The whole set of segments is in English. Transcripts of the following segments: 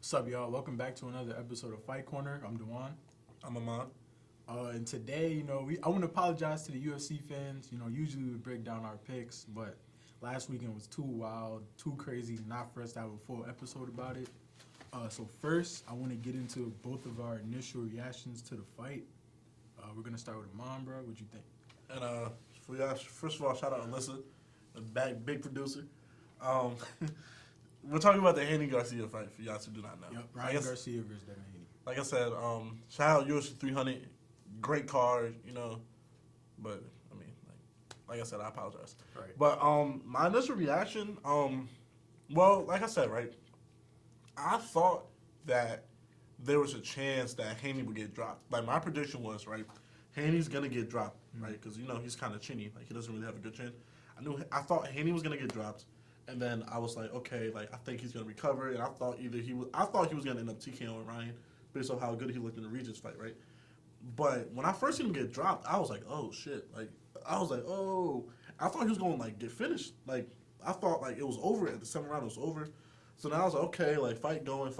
What's up, y'all? Welcome back to another episode of Fight Corner. I'm Dajuan. I'm Amaan. And today, I want to apologize to the UFC fans. Usually we break down our picks, but last weekend was too wild, too crazy, not for us to have a full episode about it. So first, I want to get into both of our initial reactions to the fight. We're going to start with Amaan, bro. What you think? And for y'all, first of all, shout out Alyssa, the big producer. We're talking about the Haney Garcia fight for y'all who do not know. Yep, Ryan Garcia versus Devin Haney. Like I said, shout out UFC 300, great card, but I mean, like I said, I apologize. Right. But my initial reaction, well, like I said, right, I thought that there was a chance that Haney would get dropped. Like my prediction was, right, Haney's gonna get dropped, right, because he's kind of chinny, like he doesn't really have a good chin. I thought Haney was gonna get dropped. And then I was like, okay, I think he's gonna recover. And I thought he was gonna end up TKOing Ryan based on how good he looked in the Regis fight, right? But when I first seen him get dropped, I was like, oh shit! I thought he was gonna get finished. I thought it was over at the 7th round. It was over. So now I was like, okay, fight going.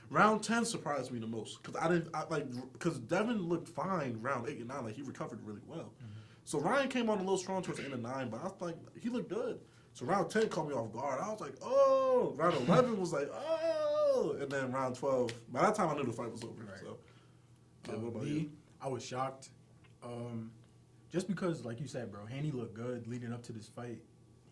Round 10 surprised me the most because Devin looked fine round 8 and 9. He recovered really well. Mm-hmm. So Ryan came on a little strong towards the end of 9, but I thought he looked good. So round 10 caught me off guard. I was like, oh. Round 11 was like, oh. And then round 12, by that time I knew the fight was over. Right. So, what about you? I was shocked. Just because, like you said, bro, Haney looked good leading up to this fight.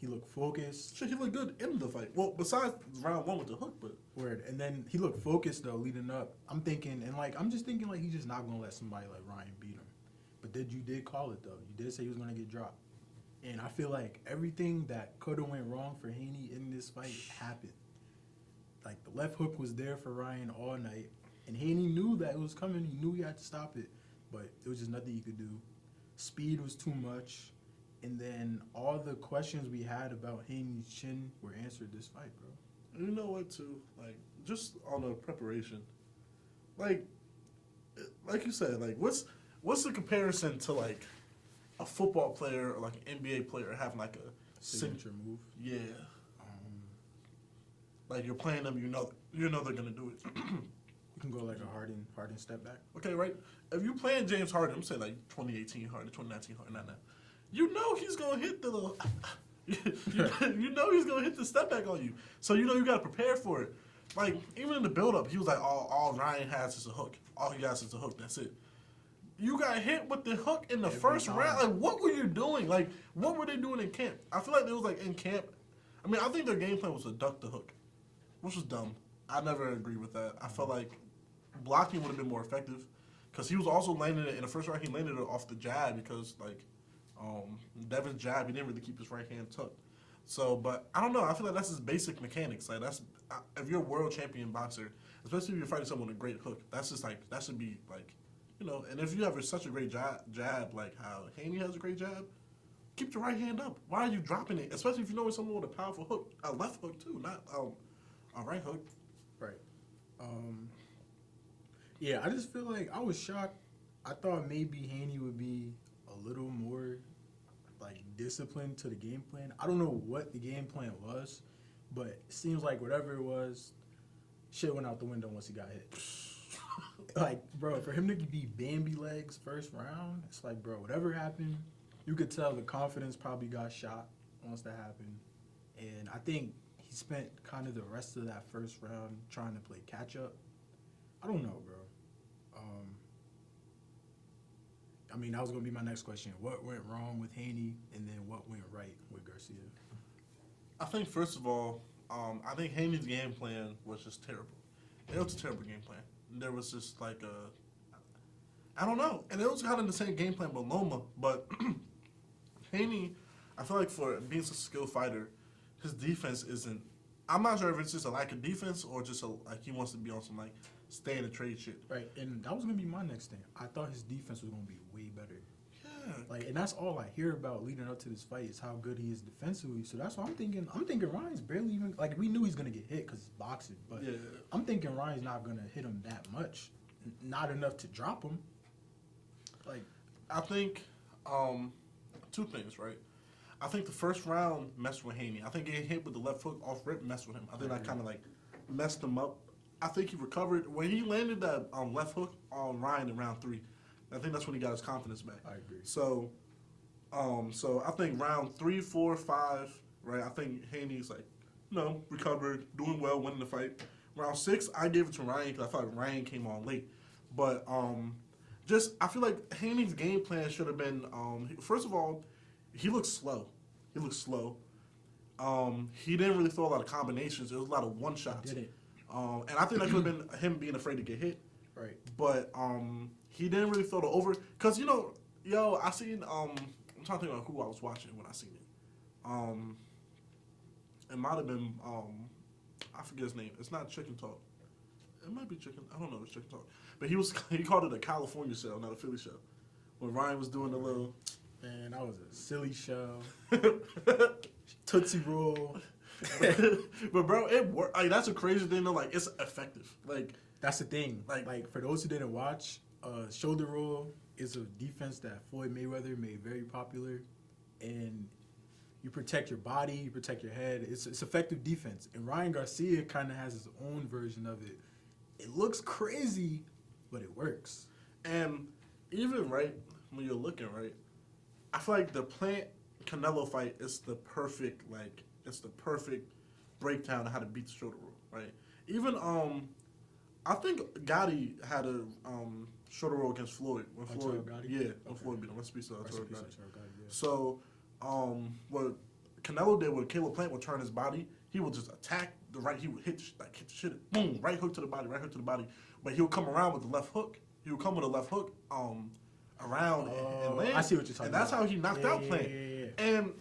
He looked focused. Shit, he looked good in the fight. Well, besides round 1 with the hook, but. Word. And then he looked focused, though, leading up. I'm just thinking, he's just not going to let somebody like Ryan beat him. But you did call it, though. You did say he was going to get dropped. And I feel like everything that could have went wrong for Haney in this fight happened. The left hook was there for Ryan all night. And Haney knew that it was coming. He knew he had to stop it. But there was just nothing he could do. Speed was too much. And then all the questions we had about Haney's chin were answered this fight, bro. You know what, too? Just on the preparation. Like you said, what's the comparison to, a football player or an NBA player having a signature move? Yeah. You're playing them, you know they're gonna do it. You can go a Harden step back. Okay, right? If you playing James Harden, I'm saying 2018 Harden, 2019 Harden, not now. You know he's gonna hit the you know he's gonna hit the step back on you. So you gotta prepare for it. Even in the build up, he was like, all Ryan has is a hook. All he has is a hook, that's it. You got hit with the hook in the first round. What were you doing? What were they doing in camp? I feel like they was in camp. I mean, I think their game plan was to duck the hook, which was dumb. I never agree with that. I felt like blocking would have been more effective because he was also landing it in the first round. He landed it off the jab because Devin's jab, he didn't really keep his right hand tucked. So, but I don't know. I feel like that's his basic mechanics. If you're a world champion boxer, especially if you're fighting someone with a great hook, that's just that should be and if you have such a great jab like how Haney has a great jab, keep your right hand up. Why are you dropping it? Especially if you know it's someone with a powerful hook, a left hook too, not a right hook. Right. Yeah, I just feel like I was shocked. I thought maybe Haney would be a little more disciplined to the game plan. I don't know what the game plan was, but it seems like whatever it was, shit went out the window once he got hit. Bro, for him to be Bambi legs first round, it's bro, whatever happened, you could tell the confidence probably got shot once that happened. And I think he spent kind of the rest of that first round trying to play catch up. I don't know, bro. That was going to be my next question. What went wrong with Haney, and then what went right with Garcia? I think, first of all, I think Haney's game plan was just terrible. It was a terrible game plan. There was just I don't know. And it was kind of the same game plan with Loma, but Haney, I feel like for being such a skilled fighter, his defense isn't, I'm not sure if it's just a lack of defense or just he wants to be on some stay in the trade shit. Right, and that was going to be my next thing. I thought his defense was going to be way better. Yeah. And that's all I hear about leading up to this fight is how good he is defensively. So that's why I'm thinking Ryan's barely even, we knew he's going to get hit because it's boxing. But yeah. I'm thinking Ryan's not going to hit him that much. Not enough to drop him. I think two things, right? I think the first round messed with Haney. I think getting hit with the left hook off rip messed with him. I think that kind of messed him up I think he recovered when he landed that left hook on Ryan in round 3. I think that's when he got his confidence back. I agree. So I think round 3, 4, 5, right? I think Haney's like, recovered, doing well, winning the fight. Round 6, I gave it to Ryan because I felt like Ryan came on late. But I feel like Haney's game plan should have been, first of all, he looked slow. He didn't really throw a lot of combinations. There was a lot of one-shots. Didn't. And I think that could have been him being afraid to get hit. Right. But he didn't really throw the over. Because, I seen, I'm trying to think about who I was watching when I seen it. It might have been, I forget his name. It's not Chicken Talk. It might be Chicken. I don't know if it's Chicken Talk. But he called it a California show, not a Philly show. When Ryan was doing the little... Man, that was a silly show. Tootsie Roll. But bro, it worked. Like, that's a crazy thing though. Like, it's effective. Like, that's the thing. Like for those who didn't watch, shoulder roll is a defense that Floyd Mayweather made very popular, and you protect your body, you protect your head. It's effective defense, and Ryan Garcia kind of has his own version of it. It looks crazy, but it works. And even right when you're looking right, I feel like the Plant Canelo fight is the perfect breakdown of how to beat the shoulder roll, right? Even I think Gotti had a shoulder roll against Floyd when Floyd Floyd beat him. Let's speak to Gotti. So what Canelo did, what Caleb Plant would turn his body, he would just attack the right. He would hit the shit, boom, right hook to the body. But he would come around with the left hook. He would come with a left hook around and land. I see what you're talking about. And that's how he knocked out Plant. Yeah. And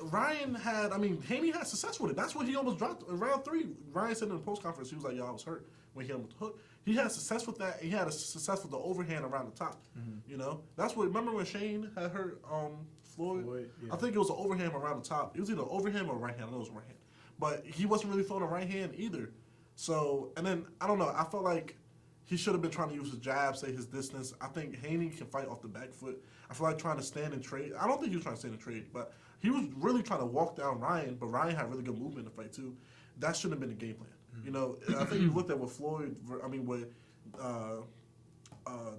Haney had success with it. That's what he almost dropped in round 3. Ryan said in the post conference, he was like, "Yo, I was hurt when he hit him with the hook." He had success with that. He had a success with the overhand around the top. Mm-hmm. That's what. Remember when Shane had hurt Floyd? Yeah. I think it was an overhand around the top. It was either overhand or right hand. I know it was right hand, but he wasn't really throwing a right hand either. So, and then I don't know. I felt like he should have been trying to use his jab, say his distance. I think Haney can fight off the back foot. I feel like trying to stand and trade. I don't think he was trying to stand and trade, but he was really trying to walk down Ryan. But Ryan had really good movement in the fight too. That shouldn't have been the game plan. I think you looked at what with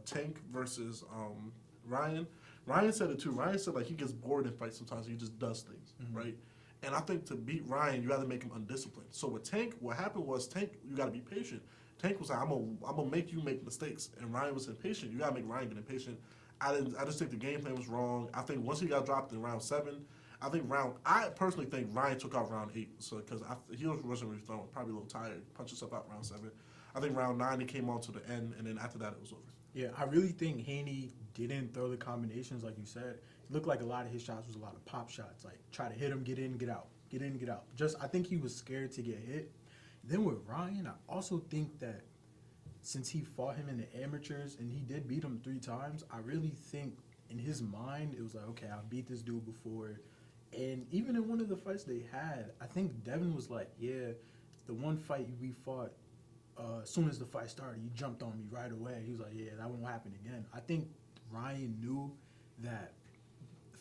Tank versus Ryan. Ryan said it too. Ryan said like he gets bored in fights sometimes. He just does things, right? And I think to beat Ryan, you got to make him undisciplined. So with Tank, what happened was Tank, you got to be patient. Tank was like, I'm gonna make you make mistakes, and Ryan was impatient. You gotta make Ryan get impatient. I just think the game plan was wrong. I think once he got dropped in round 7, I personally think Ryan took out round 8, so because he wasn't really throwing, probably a little tired, punched himself out round 7. I think round 9 he came on to the end, and then after that it was over. Yeah, I really think Haney didn't throw the combinations like you said. It looked like a lot of his shots was a lot of pop shots, like try to hit him, get in, get out, get in, get out. I think he was scared to get hit. Then with Ryan, I also think that since he fought him in the amateurs and he did beat him 3 times, I really think in his mind it was like, okay, I beat this dude before. And even in one of the fights they had, I think Devin was like, yeah, the one fight we fought, as soon as the fight started, he jumped on me right away. He was like, yeah, that won't happen again. I think Ryan knew that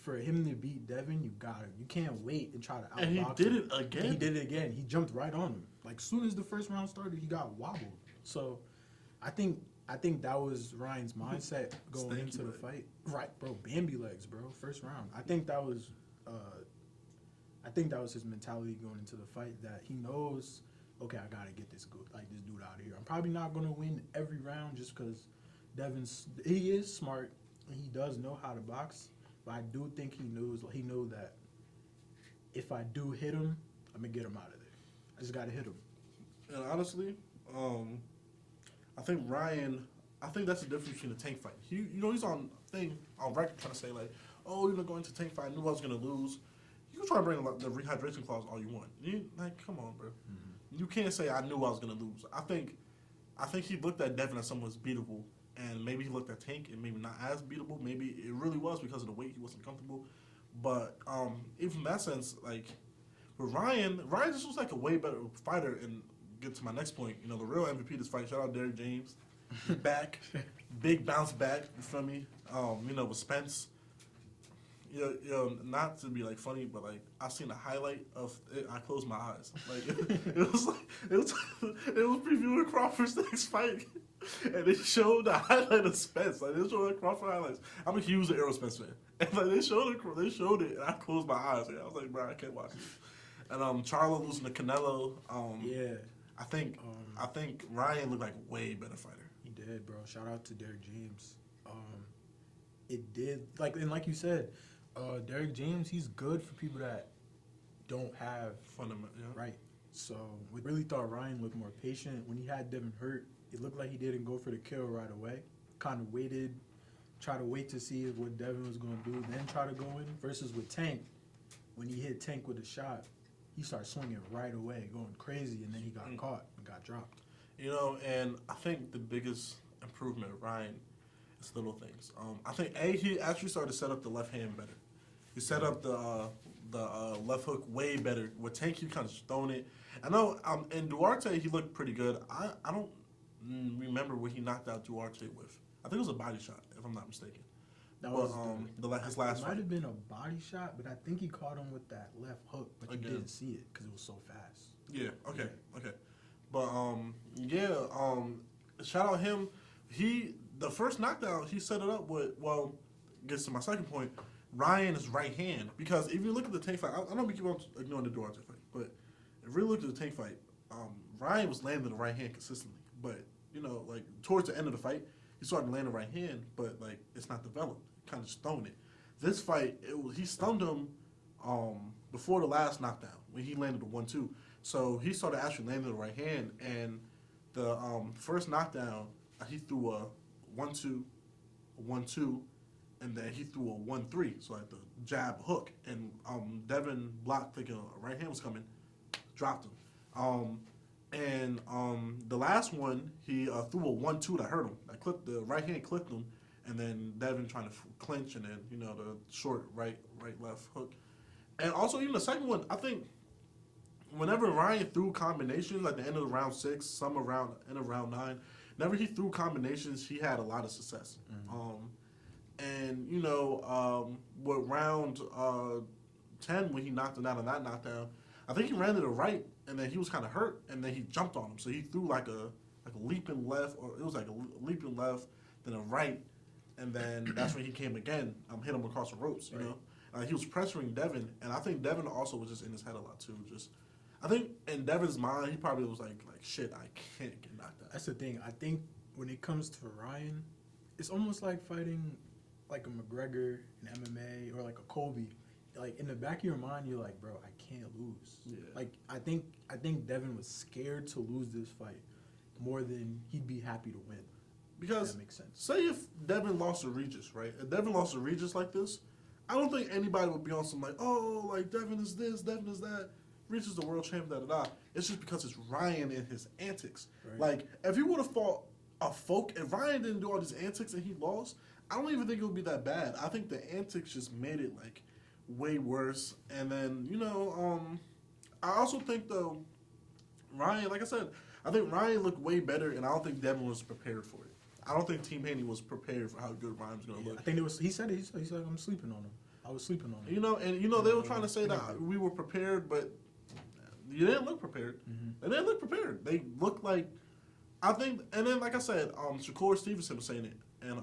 for him to beat Devin, you can't wait and try to outbox him. And he did it again. And he did it again. He jumped right on him. Like, as soon as the first round started, he got wobbled. So, I think that was Ryan's mindset going into the fight. Right, bro. Bambi legs, bro. First round. I think that was his mentality going into the fight. That he knows, okay, I gotta get this dude out of here. I'm probably not gonna win every round just because he is smart and he does know how to box. But I do think he knows that if I do hit him, I'm gonna get him out of there. I just gotta hit him. And honestly, I think that's the difference between a Tank fight. He's on record trying to say like, oh, going to Tank fight, I knew I was gonna lose. You can try to bring the rehydration clause all you want. Come on, bro. Mm-hmm. You can't say I knew I was gonna lose. I think he looked at Devin as someone who's beatable, and maybe he looked at Tank and maybe not as beatable. Maybe it really was because of the weight he wasn't comfortable. But even from that sense, like with Ryan just was like a way better fighter. And get to my next point, the real MVP of this fight. Shout out Derrick James, back, big bounce back. You feel me? With Spence. not to be like funny, but like I seen a highlight of it. I closed my eyes. Like it was previewing Crawford's next fight, and they showed the highlight of Spence. Like they showed the Crawford highlights. I'm a huge Errol Spence fan, and like they showed it, and I closed my eyes. Like, I was like, bro, I can't watch this. And Charlo losing to Canelo. Yeah. I think Ryan looked like a way better fighter. He did, bro. Shout out to Derek James. It did, like you said, Derek James, he's good for people that don't have fundamental, yeah. Right. So we really thought Ryan looked more patient. When he had Devin hurt, it looked like he didn't go for the kill right away. Kind of waited, try to wait to see what Devin was going to do, then try to go in. Versus with Tank, when he hit Tank with a shot, he started swinging right away, going crazy, and then he got caught and got dropped. And I think the biggest improvement of Ryan is little things. I think he actually started to set up the left hand better. He set up the left hook way better. With Tank, he kind of thrown it. I know in Duarte he looked pretty good. I don't remember what he knocked out Duarte with. I think it was a body shot, if I'm not mistaken. That was his last fight. It might have been a body shot, but I think he caught him with that left hook, but you didn't see it because it was so fast. Yeah. Okay. But shout out him. The first knockdown he set it up with. Well, gets to my second point. Ryan is right hand, because if you look at the Tank fight, I know we keep on ignoring the Duarte fight, but if you really look at the Tank fight, Ryan was landing the right hand consistently. But like towards the end of the fight, he started to land the right hand, but like it's not developed. Kind of stoned it. This fight, he stunned him before the last knockdown when he landed the 1-2. So he started actually landing the right hand, and the first knockdown he threw a 1-2, a 1-2, and then he threw a 1-3. So like the jab hook, and Devin blocked thinking a right hand was coming, dropped him. And the last one, he threw a 1-2 that hurt him. That clipped, the right hand clipped him, and then Devin trying to clinch, and then the short right left hook. And also even the second one, I think whenever Ryan threw combinations at the end of round 6, some around end of round 9, whenever he threw combinations, he had a lot of success. Mm-hmm. With round 10 when he knocked him out on that knockdown, I think he ran to the right, and then he was kind of hurt, and then he jumped on him. So he threw like a leaping left, or it was like a leaping left, then a right, and then that's when he came again, hit him across the ropes. He was pressuring Devin, and I think Devin also was just in his head a lot too. I think in Devin's mind, he probably was like shit, I can't get knocked out. That's the thing. I think when it comes to Ryan, it's almost like fighting like a McGregor in MMA or like a Kobe. Like in the back of your mind, you're like, bro, I can't lose. Yeah. Like I think Devin was scared to lose this fight more than he'd be happy to win. Because that makes sense. Say if Devin lost to Regis, right? If Devin lost to Regis like this, I don't think anybody would be on some like, oh, like Devin is this, Devin is that. Regis is the world champion, da-da-da. It's just because it's Ryan and his antics. Right. Like, if he would have fought a folk, if Ryan didn't do all these antics and he lost, I don't even think it would be that bad. I think the antics just made it, like, way worse. And then, I also think, though, Ryan, like I said, I think Ryan looked way better, and I don't think Devin was prepared for it. I don't think Team Haney was prepared for how good Ryan was going to look. I think he said I'm sleeping on him. I was sleeping on him. They were trying to say that we were prepared, but you didn't look prepared. Mm-hmm. They didn't look prepared. They looked like, I think, and then like I said, Shakur Stevenson was saying it, and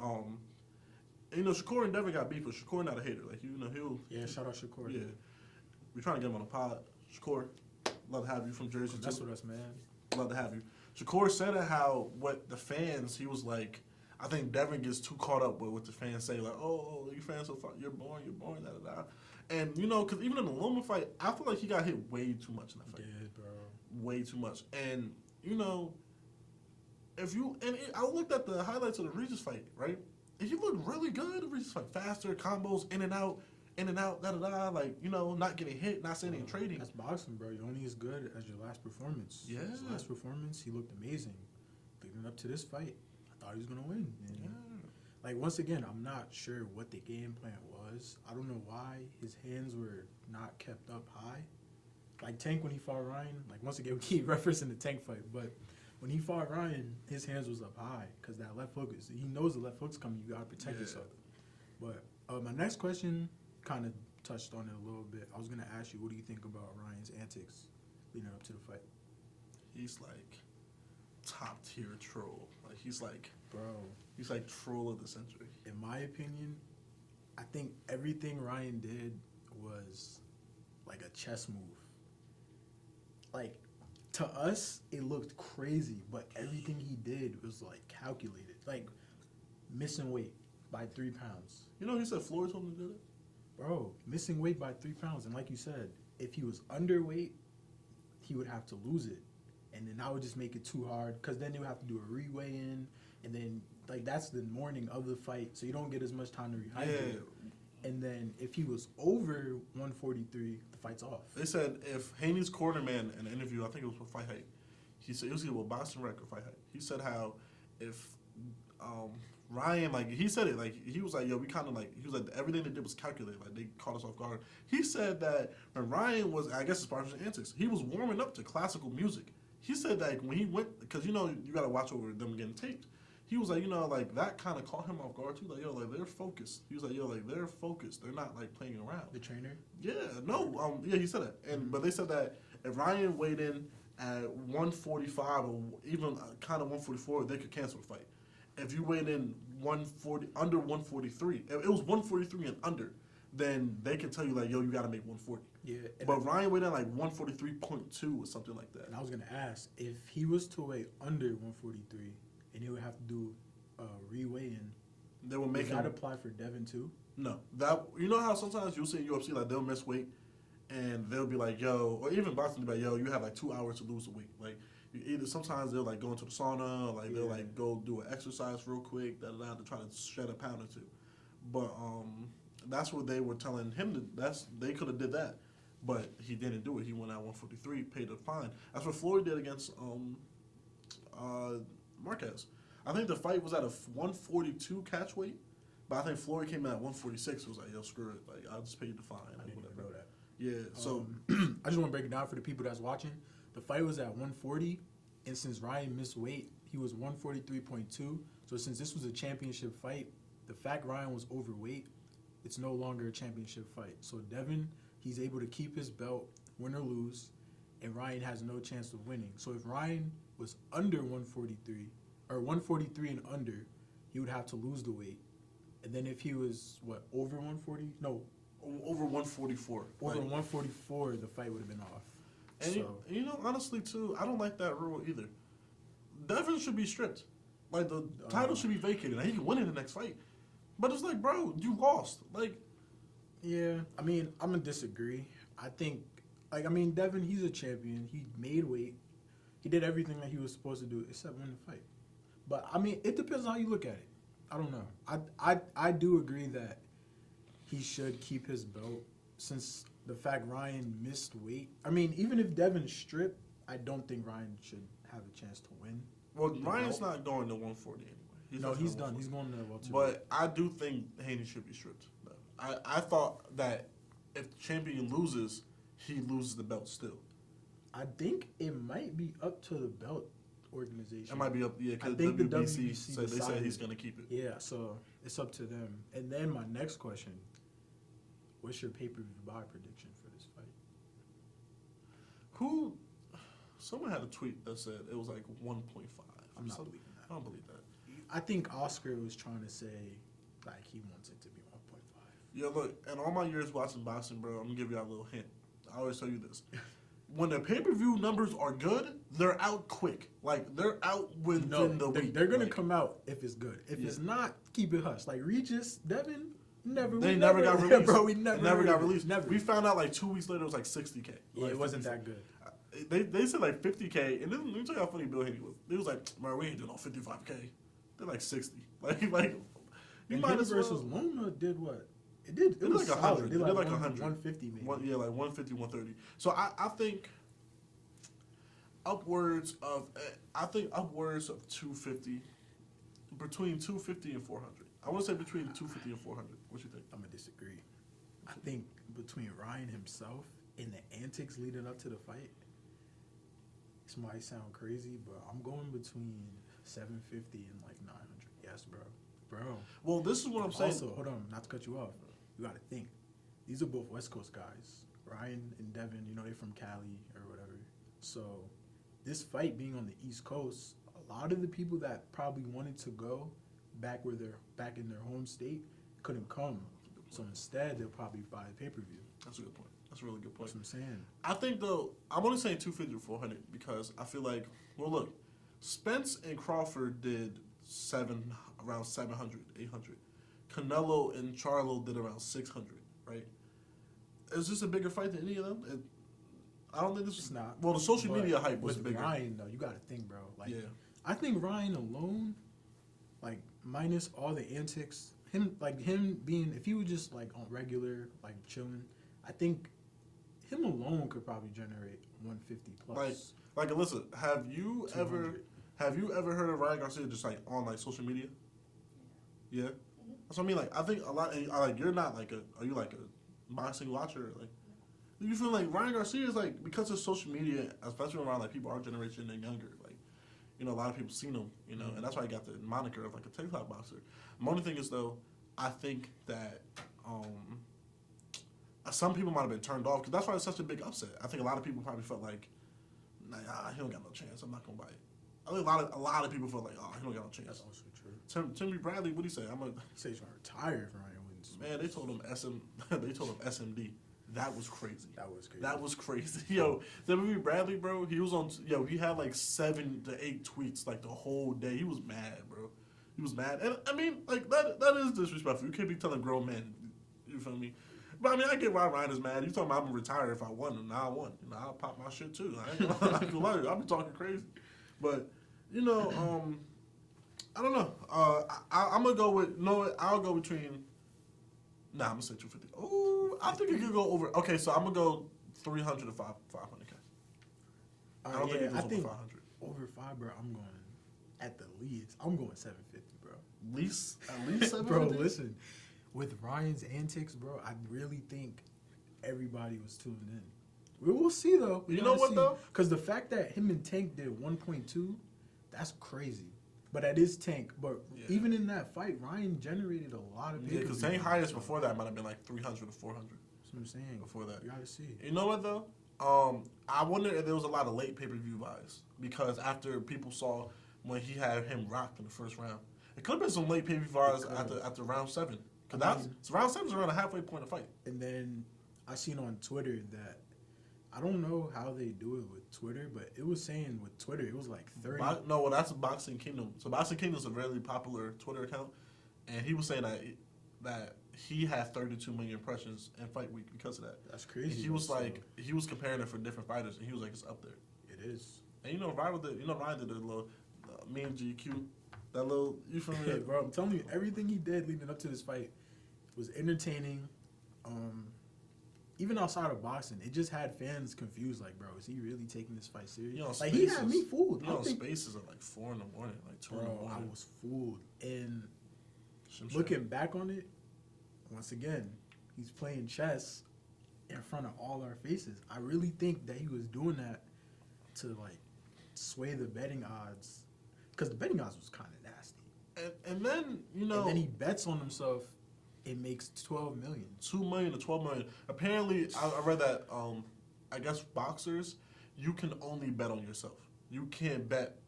Shakur and Devin got beef, but Shakur not a hater. Like he'll shout out Shakur. Yeah, we're trying to get him on a pod. Shakur, love to have you from Jersey. That's with us, man. Love to have you. Shakur said it how what the fans, he was like, I think Devin gets too caught up with what the fans say, like, oh, you fans so far, you're boring, da da da. And because even in the Loma fight, I feel like he got hit way too much in that fight. He did, bro. Way too much. And I looked at the highlights of the Regis fight, right? And he looked really good. The Regis fight, faster combos, in and out, da da da. Like not getting hit, not sitting and trading. That's boxing, bro. You're only as good as your last performance. Yeah. His last performance, he looked amazing. Leading up to this fight, I thought he was gonna win. And like once again, I'm not sure what the game plan was. I don't know why his hands were not kept up high. Like Tank when he fought Ryan. Like once again, we keep referencing the Tank fight, but when he fought Ryan, his hands was up high because that left hook he knows the left hook's coming. You gotta protect yourself. But my next question kind of touched on it a little bit. I was gonna ask you, what do you think about Ryan's antics leading up to the fight? He's like top tier troll. Like he's like Bro, troll of the century. in my opinion, I think everything Ryan did was like a chess move. Like, to us, it looked crazy, but everything he did was like calculated. Like, missing weight by 3 pounds. You know, he said Floyd told him to do it. Bro, missing weight by 3 pounds. And like you said, if he was underweight, he would have to lose it. And then that would just make it too hard, because then you have to do a re-weigh in. And then, like, that's the morning of the fight, so you don't get as much time to rehydrate. Yeah. And then if he was over 143, the fight's off. They said if Haney's cornerman in an interview, I think it was for Fight Hype, he said it was either with Boston Rec or Fight Hype. He said how if Ryan, like he said it, like he was like, yo, we kind of like, he was like, everything they did was calculated, like they caught us off guard. He said that when Ryan was, I guess it's part of his antics, he was warming up to classical music. He said that when he went, because you know you got to watch over them getting taped. He was like, you know, like that kind of caught him off guard too. Like, yo, like they're focused. He was like, yo, like they're focused. They're not like playing around. The trainer? Yeah, no, yeah, he said that. And but they said that if Ryan weighed in at 145 or even kind of 144, they could cancel the fight. If you weighed in 140 under 143, if it was 143 and under, then they can tell you like, yo, you got to make 140. Yeah. But Ryan weighed in like 143.2 or something like that. And I was going to ask, if he was to weigh under 143, and he would have to do re-weigh in, They will make does that apply for Devin too? No, that you know how sometimes you'll see in UFC like they'll miss weight, and they'll be like, yo, or even boxing, they'll be like, yo, you have like 2 hours to lose the weight. Like you either sometimes they'll like go into the sauna, or like they'll like go do an exercise real quick, to try to shed a pound or two. But that's what they were telling him to. They could have did that, but he didn't do it. He went out 143, paid a fine. That's what Floyd did against Marquez. I think the fight was at a 142 catch weight, but I think Floyd came in at 146. It was like, yo, screw it. Like, I'll just pay you the fine. I didn't even know that. Yeah, so. I just want to break it down for the people that's watching. The fight was at 140, and since Ryan missed weight, he was 143.2. So since this was a championship fight, the fact Ryan was overweight, it's no longer a championship fight. So Devin, he's able to keep his belt, win or lose, and Ryan has no chance of winning. So if Ryan was under 143, or 143 and under, he would have to lose the weight. And then if he was, over 140? No. Over 144. Over 144, the fight would have been off. And so, you know, honestly, too, I don't like that rule either. Devin should be stripped. Like, the title should be vacated. And he can win in the next fight. But it's like, bro, you lost. Like, yeah, I mean, I'm going to disagree. I think, Devin, he's a champion. He made weight. He did everything that he was supposed to do except win the fight. But, I mean, it depends on how you look at it. I don't know. I do agree that he should keep his belt since the fact Ryan missed weight. I mean, even if Devin stripped, I don't think Ryan should have a chance to win. Well, Ryan's not going to 140 anyway. He's done. He's going to welterweight. But I do think Haney should be stripped. I thought that if the champion loses, he loses the belt still. I think it might be up to the belt organization. It might be up, yeah, because the WBC said they said he's going to keep it. Yeah, so it's up to them. And then my next question, what's your pay-per-view buy prediction for this fight? Someone had a tweet that said it was like 1.5. I'm not believing that. I don't believe that. I think Oscar was trying to say, like, he wants it to be 1.5. Yeah, look, in all my years watching boxing, bro, I'm going to give you a little hint. I always tell you this. When the pay-per-view numbers are good, they're out quick. Like, they're out within the week. They're going to come out if it's good. If it's not, keep it hush. Like, Regis, Devin, never got released. Bro, we never got released. Never. We found out like 2 weeks later it was like 60K. Yeah, like it wasn't that good. They said like 50K, and then let me tell you how funny Bill Haney was. He was like, man, we ain't doing no 55K. They're like 60. Like you and might him as versus well. Loma did what? It was like 100. solid. It did like 100. 150 maybe. Like 150, 130. So I think upwards of 250, between 250 and 400. I want to say between 250 and 400. What you think? I'm gonna disagree. I think between Ryan himself and the antics leading up to the fight, this might sound crazy, but I'm going between 750 and like 900. Yes, bro. Well, this is what I'm saying. Also, hold on, not to cut you off. You got to think. these are both West Coast guys. Ryan and Devin, you know, they're from Cali or whatever. So this fight being on the East Coast, a lot of the people that probably wanted to go back where they're back in their home state couldn't come. So instead, they'll probably buy a pay-per-view. That's a good point. That's a really good point. That's what I'm saying. I think, though, I'm only saying 250 to 400 because I feel like, well, look, Spence and Crawford did around 700, 800. Canelo and Charlo did around 600, right? Is this a bigger fight than any of them? I don't think this is not. Well, the social media hype was with bigger. Ryan, though, you got to think, bro. Like, yeah. I think Ryan alone, like, minus all the antics, him being, if he was just, like, on regular, like, chilling, I think him alone could probably generate 150 plus. Like Alyssa, have you ever heard of Ryan Garcia just like on like social media? Yeah, that's what I mean. Like I think a lot. Like you're not like are you like a boxing watcher? Like you feel like Ryan Garcia is like because of social media, especially around like people our generation and younger. Like you know a lot of people seen him. You know, and that's why he got the moniker of like a TikTok boxer. My only thing is though, I think that. Some people might have been turned off because that's why it's such a big upset. I think a lot of people probably felt like, nah, he don't got no chance. I'm not gonna buy it. I think a lot of people felt like, oh, he don't got no chance. That's also true. Timmy Bradley, what do you say? He said he's trying to retire if Ryan wins. Man, they told him SMD. That was crazy. That was crazy. Yo, Timmy Bradley, bro. He was on. Yo, he had like 7 to 8 tweets like the whole day. He was mad, bro. He was mad, and I mean, like that is disrespectful. You can't be telling grown men. You feel me? But I mean, I get why Ryan is mad. You talking about I'm gonna retire if I won, and now I won. You know, I'll pop my shit too. I ain't gonna lie to you. I'll be talking crazy. But you know, I don't know. I'm gonna go with I'll go between. Nah, I'm gonna say 250. Oh, I think it could go over. Okay, so I'm gonna go 300 to 500K. I don't think it goes over 500. Over 5, bro. I'm going at the least. I'm going 750, bro. At least 750. Bro, listen. With Ryan's antics, bro, I really think everybody was tuned in. We will see, though. You know what, though? Because the fact that him and Tank did 1.2, that's crazy. But that is Tank. But even in that fight, Ryan generated a lot of pay-per-view. Yeah, because Tank highest before that might have been like 300 to 400. That's what I'm saying. Before that. You got to see. You know what, though? I wonder if there was a lot of late pay-per-view buys. Because after people saw when he had him rocked in the first round, it could have been some late pay-per-view buys after round 7. So round 7 is around the halfway point of fight. And then I seen on Twitter that I don't know how they do it with Twitter, but it was saying with Twitter it was like 30. Well, that's Boxing Kingdom. So Boxing Kingdom is a really popular Twitter account, and he was saying that he had 32 million impressions in Fight Week because of that. That's crazy. And he was he was comparing it for different fighters, and he was like, it's up there. It is. And Ryan did a little me and GQ, that little you feel me, bro. I'm telling you, everything he did leading up to this fight was entertaining. Even outside of boxing, it just had fans confused. Like, bro, is he really taking this fight serious? Like, he had me fooled. Spaces at like 4 in the morning, like 2 in the morning. I was fooled. And looking back on it, once again, he's playing chess in front of all our faces. I really think that he was doing that to like sway the betting odds, because the betting odds was kind of nasty. And then and then he bets on himself. It makes 12 million. 2 million to 12 million. Apparently, I read that. I guess boxers, you can only bet on yourself. You can't bet.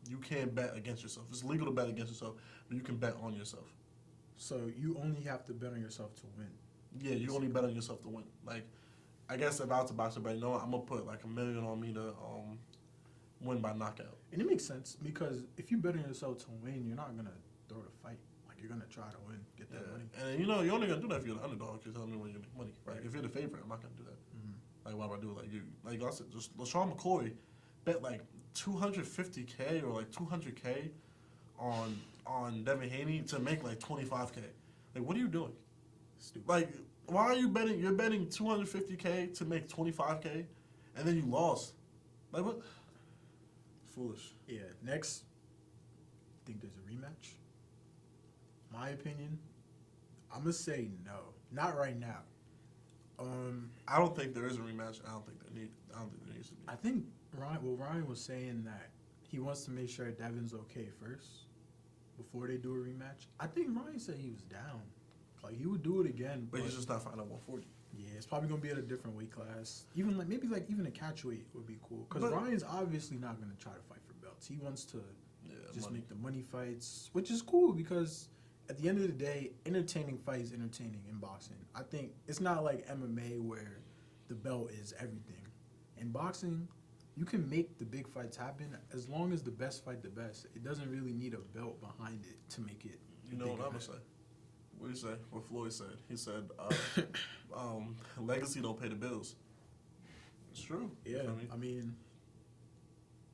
You can't bet against yourself. It's legal to bet against yourself, but you can bet on yourself. So you only have to bet on yourself to win. Yeah, you only bet on yourself to win. Like, I guess if I was a boxer, but you know what, I'm gonna put like $1 million on me to win by knockout. And it makes sense because if you bet on yourself to win, you're not gonna throw the fight. You're gonna try to win, get that money. And you're only gonna do that if you're the underdog. You're telling me when you make money. Right? If you're the favorite, I'm not gonna do that. Mm-hmm. Like, why would I do it like you? Like I said, just LaShawn McCoy bet like $250K or like $200K on Devin Haney to make like $25K. Like, what are you doing? Stupid. Like, why are you betting? You're betting $250K to make $25K, and then you lost. Like, what? Foolish. Yeah. Next, I think there's a rematch. My opinion, I'm gonna say no. Not right now. I don't think there is a rematch. I don't think there needs to be. I think Ryan was saying that he wants to make sure Devin's okay first before they do a rematch. I think Ryan said he was down. Like he would do it again, but he's just not fighting at 140. Yeah, it's probably gonna be at a different weight class. Even like maybe like even a catch weight would be cool. Because But- Ryan's obviously not gonna try to fight for belts. He wants to just money. make the money fights, which is cool because at the end of the day, entertaining fight is entertaining in boxing. I think it's not like MMA where the belt is everything. In boxing, you can make the big fights happen as long as the best fight the best. It doesn't really need a belt behind it to make it. You know what I'm gonna say? What did he say? What Floyd said? He said, "Legacy don't pay the bills." It's true. Yeah, You feel me? I mean,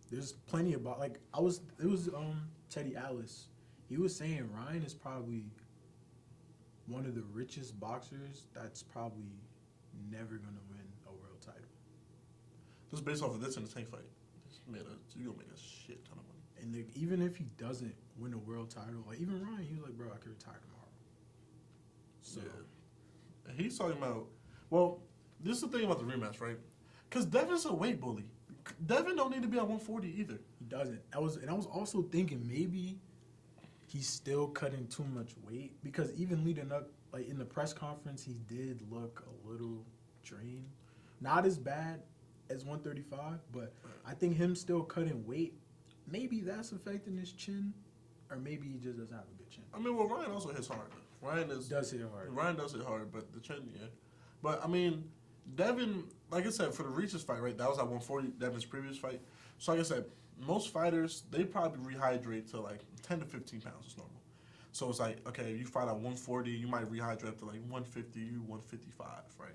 there's plenty about like it was Teddy Atlas. He was saying Ryan is probably one of the richest boxers that's probably never gonna win a world title. Just based off of this in the tank fight, you gonna make a shit ton of money. And like, even if he doesn't win a world title, like even Ryan, he was like, bro, I could retire tomorrow. So Yeah. And he's talking about. Well, this is the thing about the rematch, right? Because Devin's a weight bully. Devin don't need to be at 140 either. he doesn't. I was also thinking maybe he's still cutting too much weight because even leading up, like in the press conference, he did look a little drained. Not as bad as 135, but I think him still cutting weight, maybe that's affecting his chin, or maybe he just doesn't have a good chin. I mean, well, Ryan also hits hard. Ryan Does hit hard. Ryan does hit hard, but the chin, yeah. But I mean, Devin, like I said, for the Regis fight, right? That was at 140, Devin's previous fight. So like I said, most fighters, they probably rehydrate to like 10 to 15 pounds is normal. So it's like, okay, you fight at 140, you might rehydrate up to like 150, 155, right?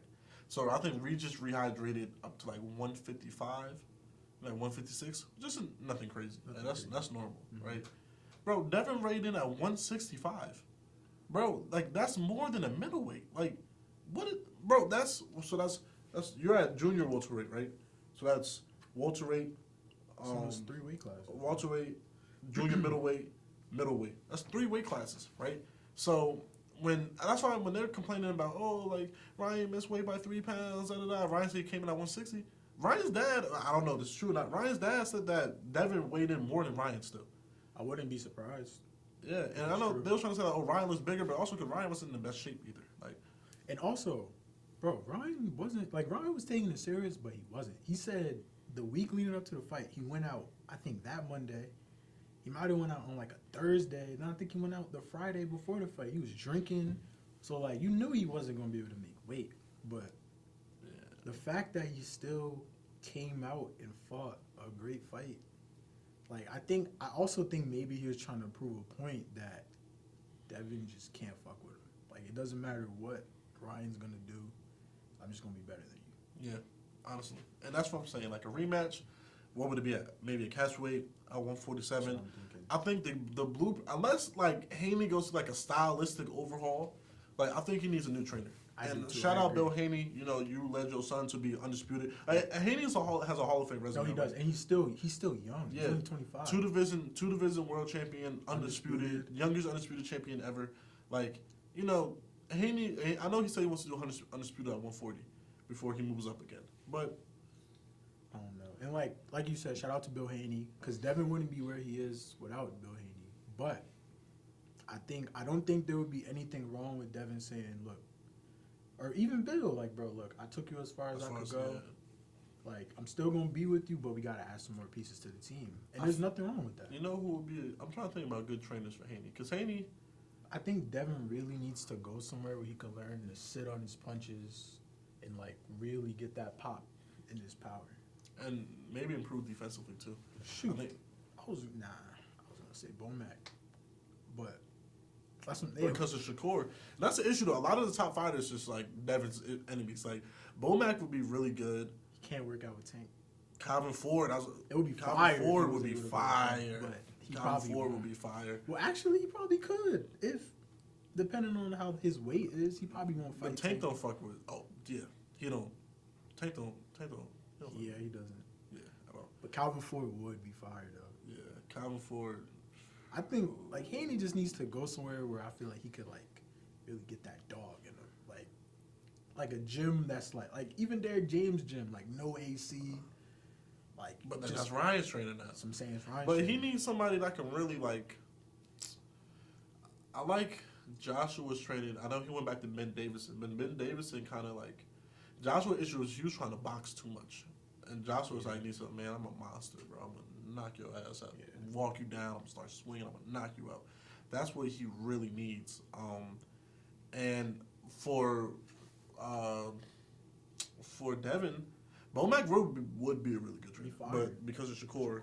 So I think Regis rehydrated up to like 155, like 156, just nothing crazy. Nothing Like, crazy. that's normal, Mhm. right? Bro, Devin rated in at 165. Bro, like that's more than a middleweight. Like, bro? That's you're at junior welterweight, right? So that's welterweight, So it's 3 weight classes. welterweight, junior middleweight. That's 3 weight classes, right? So that's why when they're complaining about like Ryan missed weight by 3 pounds, Ryan said he came in at 160. Ryan's dad, I don't know if this is true or not. Ryan's dad said that Devin weighed in more than Ryan still. I wouldn't be surprised. Yeah, and I That's know true. they were trying to say like, Ryan was bigger, but also because Ryan wasn't in the best shape either. Like, And also, bro, Ryan was taking it serious, but he wasn't. He said the week leading up to the fight, he went out, I think that Monday. He might have went out on like a Thursday. And I think he went out the Friday before the fight. He was drinking. So like you knew he wasn't gonna be able to make weight. But the fact that he still came out and fought a great fight. Like I also think maybe he was trying to prove a point that Devin just can't fuck with him. Like it doesn't matter what Ryan's gonna do, I'm just gonna be better than you. yeah, honestly, and that's what I'm saying. Like a rematch, what would it be at? Maybe a catchweight at 147. That's what I'm thinking. I think the blue, unless like Haney goes to like a stylistic overhaul, like I think he needs a new trainer. I And do too, shout I out agree. Bill Haney. You know, you led your son to be undisputed. Haney has a Hall of Fame resume. No, he does, and he's still young. Yeah. He's only 25. Two division world champion, undisputed, youngest undisputed champion ever. Like, you know, Haney. I know he said he wants to do undisputed at 140 before he moves up again. But I don't know. And like you said, shout out to Bill Haney, because Devin wouldn't be where he is without Bill Haney. But I don't think there would be anything wrong with Devin saying, look, or even Bill, like, bro, look, I took you as far as I could go. Like, I'm still gonna be with you, but we gotta add some more pieces to the team. And there's nothing wrong with that. You know who would be? I'm trying to think about good trainers for Haney, because Haney. I think Devin really needs to go somewhere where he can learn to sit on his punches and like really get that pop in his power. And maybe improve defensively too. Shoot, I think I was gonna say Bomac, but that's what because of Shakur. And that's the issue though. A lot of the top fighters just like Devin's enemies. Like Bomac would be really good. He can't work out with Tank. Calvin Ford. It would be Calvin fire. Ford if he would be was able to fire. but he Calvin probably Ford won't. would be fire. Well, actually, he probably could if, depending on how his weight is, he probably won't fight. But Tank don't fuck with. Oh yeah, he don't. Tank don't. He don't Yeah, he doesn't. Yeah, at all. But Calvin Ford would be fire though. Yeah, Calvin Ford. I think like Haney just needs to go somewhere where I feel like he could like really get that dog in him, like a gym that's like even Derek James gym, like no AC, like. But just, that's Ryan's training now. That's what I'm saying. It's Ryan's But he training. needs somebody that can really like. I like Joshua was traded. I know he went back to Ben Davison. But Ben Davison kind of like Joshua issue was he was trying to box too much, and Joshua was like, "Lisa, man, I'm a monster, bro. I'm gonna knock your ass out, walk you down, I'm gonna start swinging, I'm gonna knock you out." That's what he really needs. And Devin, Bomac would be a really good trade, but because of Shakur,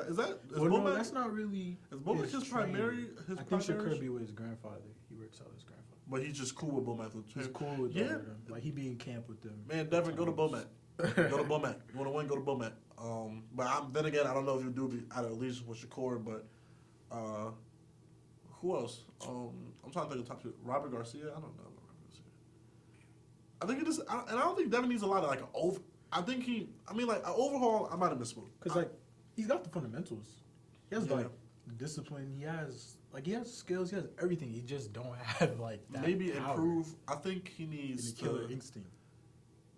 is no, that's not really. Is Bomac his primary? I think Shakur be with his grandfather. He works out with his grandfather. But he's just cool with Bomac. He's cool with them. Like he be in camp with them. Man, Devin, go to Bomac. Go to Bomac. You want to win? Go to Bomac. But then again, I don't know if you do be out of allegiance with Shakur, but who else? I'm trying to think of the top two. Robert Garcia. I don't know about Robert Garcia. I think it is, and I don't think Devin needs a lot of like an over. I think an overhaul. I might have misspoke because he's got the fundamentals. He has like discipline. He has skills. He has everything. He just don't have like that. Maybe power. Improve. I think he needs the killer instinct.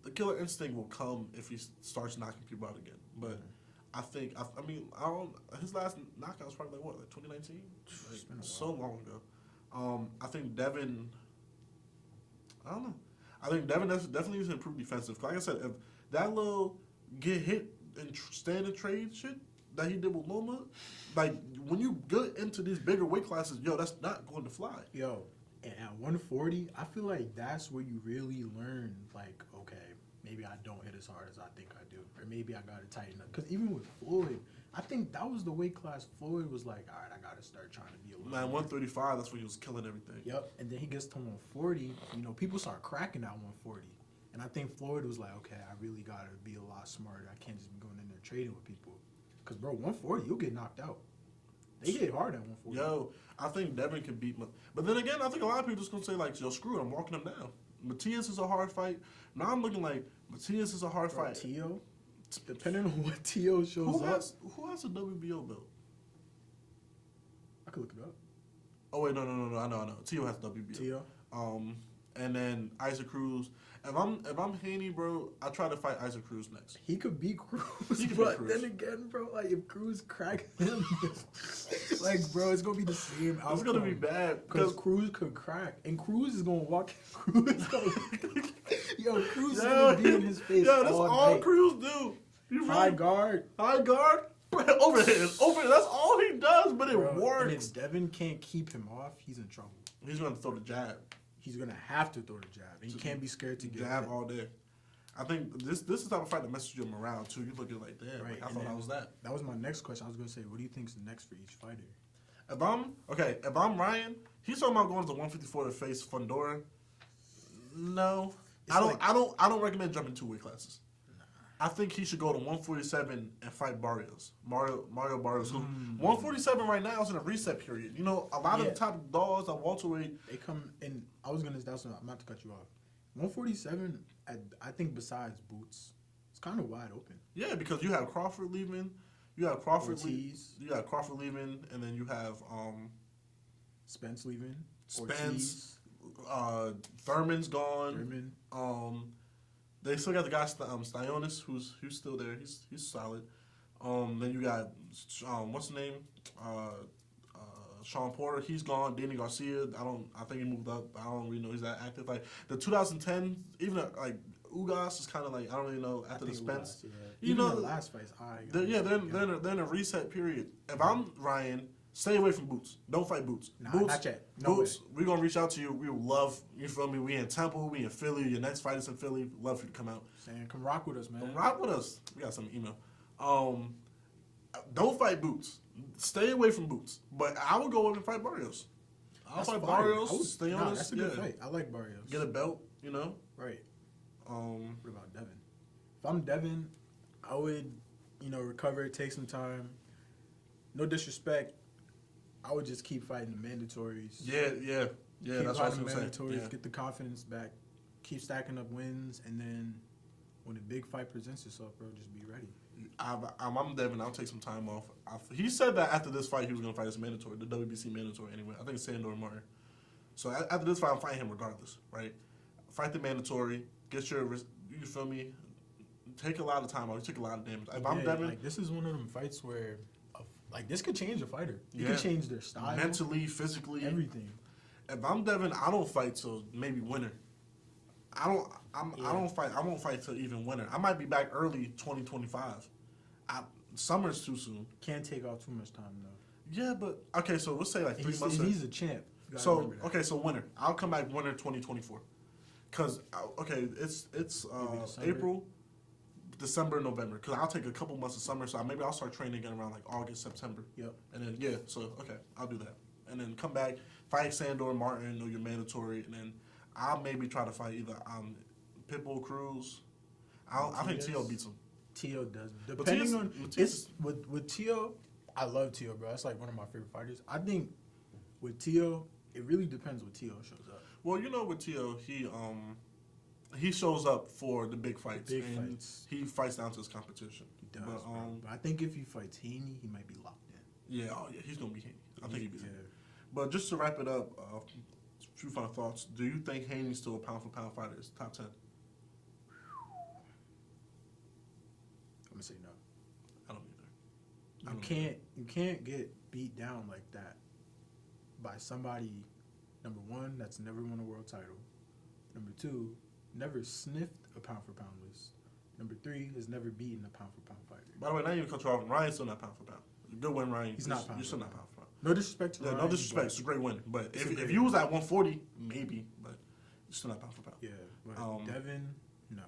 The killer instinct will come if he starts knocking people out again. But I think his last knockout was probably like 2019. So long ago. I think Devin. I don't know. I think Devin definitely needs to improve defensive. Like I said, if that little get hit and stand and trade shit that he did with Loma, like when you get into these bigger weight classes, that's not going to fly. Yo, and at 140, I feel like that's where you really learn, like, okay, maybe I don't hit as hard as I think I do, or maybe I got to tighten up. Because even with Floyd, I think that was the weight class Floyd was like, all right, I got to start trying to be a little. Man, 135, that's when he was killing everything. Yep, and then he gets to 140. People start cracking at 140. And I think Floyd was like, okay, I really got to be a lot smarter. I can't just be going in there trading with people. Because, bro, 140, you'll get knocked out. They hit hard at 140. Yo, I think Devin can beat him. But then again, I think a lot of people just going to say, like, yo, screw it, I'm walking him down. Matias is a hard fight. Now I'm looking like Matias is a hard fight. Tio? Depending on what Tio shows up. Who has a WBO belt? I could look it up. Oh, wait, no. I know. Tio has WBO. Tio? And then Isaac Cruz. If I'm Haney, bro, I try to fight Isaac Cruz next. He could beat Cruz, but then again, bro, like if Cruz cracks him, like bro, it's gonna be the same outcome. It's gonna be bad because Cruz could crack, and Cruz is gonna walk. Cruz is gonna be in his face. Yo, that's all night. Cruz do. High guard, overhead. That's all he does, but it works. And if Devin can't keep him off, he's in trouble. He's gonna throw the jab. He's gonna have to throw the jab, and he can't be scared to get jab all day. I think this is the type of fight that messes your morale too. You look at it like, damn, right. I thought I was that. That was my next question. I was gonna say, what do you think's next for each fighter? If I'm Ryan, he's talking about going to 154 to face Fundora. No, I don't recommend jumping 2 weight classes. I think he should go to 147 and fight Barrios. Mario Barrios. 147 right now is in a reset period. A lot of the top dogs at welterweight. They come in. I'm not to cut you off. 147, I think besides Boots, it's kind of wide open. Yeah, because you have Crawford leaving. You have Crawford leaving, and then you have Spence leaving. Spence. Thurman's gone. They still got the guy Styontis, who's still there. He's solid. Then you got what's his name? Sean Porter. He's gone. Danny Garcia. I think he moved up. I don't really know he's that active. Like the 2010, even like Ugas is kind of like I don't really know after the Spence. Ugas, yeah. Even the last fight's high. They're in a reset period. If I'm Ryan, stay away from Boots. Don't fight Boots. Nah, Boots, not yet. No Boots, we're going to reach out to you. We would love, you feel me? We in Temple. We in Philly. Your next fight is in Philly. Love for you to come out. Saying, come rock with us, man. Come rock with us. We got some email. Don't fight Boots. Stay away from Boots. But I would go up and fight Barrios. I'll fight Barrios. Stay on this. That's a good fight. I like Barrios. Get a belt, Right. What about Devin? If I'm Devin, I would, recover, take some time. No disrespect. I would just keep fighting the mandatories. Yeah. That's what I was going to say. Mandatories, get the confidence back, keep stacking up wins, and then when the big fight presents itself, bro, just be ready. I'm Devin. I'll take some time off. He said that after this fight, he was going to fight his mandatory, the WBC mandatory anyway. I think it's Sandor Martin. So after this fight, I'm fighting him regardless, right? Fight the mandatory. Get your, you feel me? Take a lot of time off. You take a lot of damage. If I'm Devin, this is one of them fights where, this could change a fighter. It could change their style, mentally, physically, everything. If I'm Devin, I don't fight till maybe winter. I don't fight. I won't fight till even winter. I might be back early 2025. Summer's too soon. Can't take off too much time though. Yeah, but okay. So let's say like 3 months. He's a champ. You gotta So remember that. okay, so winter. I'll come back winter 2024. Cause okay, it's December? April, December, November. Cause I'll take a couple months of summer. So maybe I'll start training again around like August, September. Yep. And then yeah, so okay, I'll do that. And then come back, fight Sandor, Martin, or your mandatory, and then I'll maybe try to fight either Pitbull Cruz. I think Tio beats him. Tio does. But Depending Tio's- on Tio's- it's with Tio, I love Tio, bro. That's like one of my favorite fighters. I think with Tio, it really depends what Tio shows up. Well, you know, with Tio, he shows up for the big fights. Big and fights. He fights down to his competition. He does, But, bro. But I think if he fights Haney, he might be locked in. yeah, he's gonna be Haney. I think he beats Yeah. him. But just to wrap it up, a few final thoughts. Do you think Haney's still a pound for pound fighter? Is top 10? I'm gonna say no. I don't either. I You don't can't get beat down like that by somebody. Number one, that's never won a world title. Number two, never sniffed a pound for pound list. Number three, has never beaten a pound for pound fighter. By the way, not even cut you off. Ryan's still not pound for pound. Good win, Ryan. He's not pound You're for still not pound. pound for pound. No disrespect to Yeah, Ryan, no disrespect. but- It's a great win. But It's a if great you was win. at 140, maybe. But you're still not pound for pound. Yeah, but Um, Devin, no.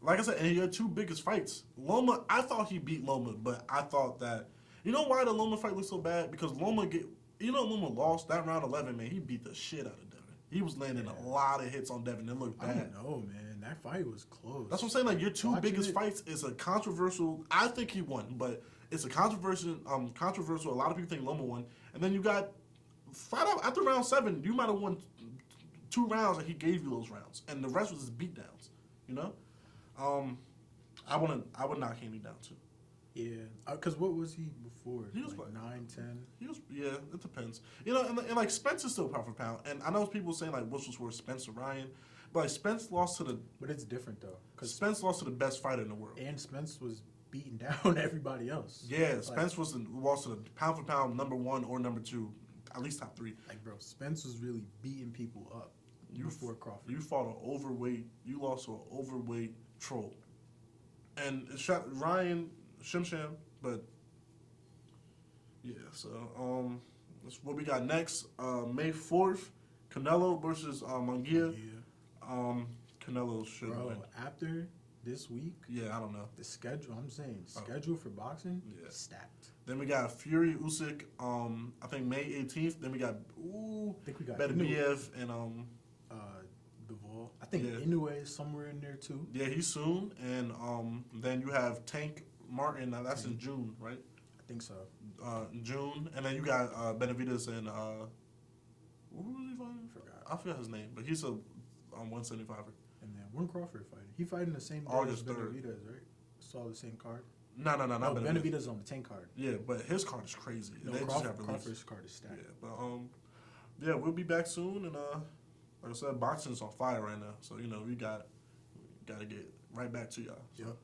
Like I said, and your two biggest fights. Loma, I thought he beat Loma, but I thought that, you know why the Loma fight looked so bad? Because Loma Loma lost that round 11, man. He beat the shit out of Devin. He was landing a lot of hits on Devin. It looked I bad. don't know, man. That fight was close. That's what I'm saying. Like your two Watching biggest it- fights is a controversial. I think he won, but it's a controversial. Controversial. A lot of people think Loma won, and then you got fight out after round 7. You might have won 2 rounds, and he gave you those rounds, and the rest was his beatdowns. You know, I would knock Haney down too. Yeah, because what was he before? He was like like- 9, 10? He was, yeah, it depends. You know, and like Spence is still pound for pound, and I know people saying like which was worse, Spence or Ryan, but like Spence lost to the But it's different though, because Spence lost to the best fighter in the world. and Spence was beating down everybody else. Yeah, Like- Spence lost to the pound for pound number 1 or number 2, at least top 3. Like, bro, Spence was really beating people up before Crawford. You fought an overweight. You lost to an overweight troll, and it shot Ryan Shimsham. But yeah, so that's what we got next. May 4th, Canelo versus Munguia. Yeah, Canelo should bro. win. After this week, Yeah, I don't know. the schedule. I'm saying schedule for boxing Yeah. stacked. Then we got Fury Usyk. I think May 18th. Then we got I think we got Beterbiev and Bivol. I think Yeah. Inoue is somewhere in there too. yeah, he's soon. And then you have Tank Martin. Now that's in June, right? I think so. June, and then you got Benavidez and who was he fighting? I forgot his name, but he's a 175er. And then when Crawford fighting, he fighting the same day August as 3rd. Benavidez, right? Saw the same card. No, not No, Benavidez. Benavidez on the 10 card. Yeah, but his card is crazy. No, They just got released. Crawford's card is stacked. Yeah, but yeah, we'll be back soon, and like I said, boxing's on fire right now. So you know we got to get right back to y'all. So. Yep.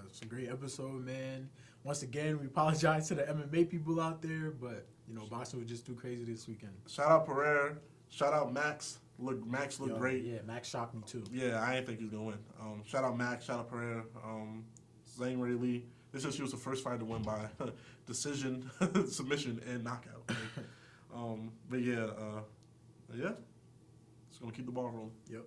It's a great episode, man. Once again, we apologize to the MMA people out there, but you know, boxing was just too crazy this weekend. Shout out Pereira. Shout out Max. Max looked Yo, great. Yeah, Max shocked me too. Yeah, I didn't think he was gonna win. Shout out Max. Shout out Pereira. Zane Ray Lee. This is she was the first fighter to win by decision, submission, and knockout. But yeah, it's gonna keep the ball rolling. Yep.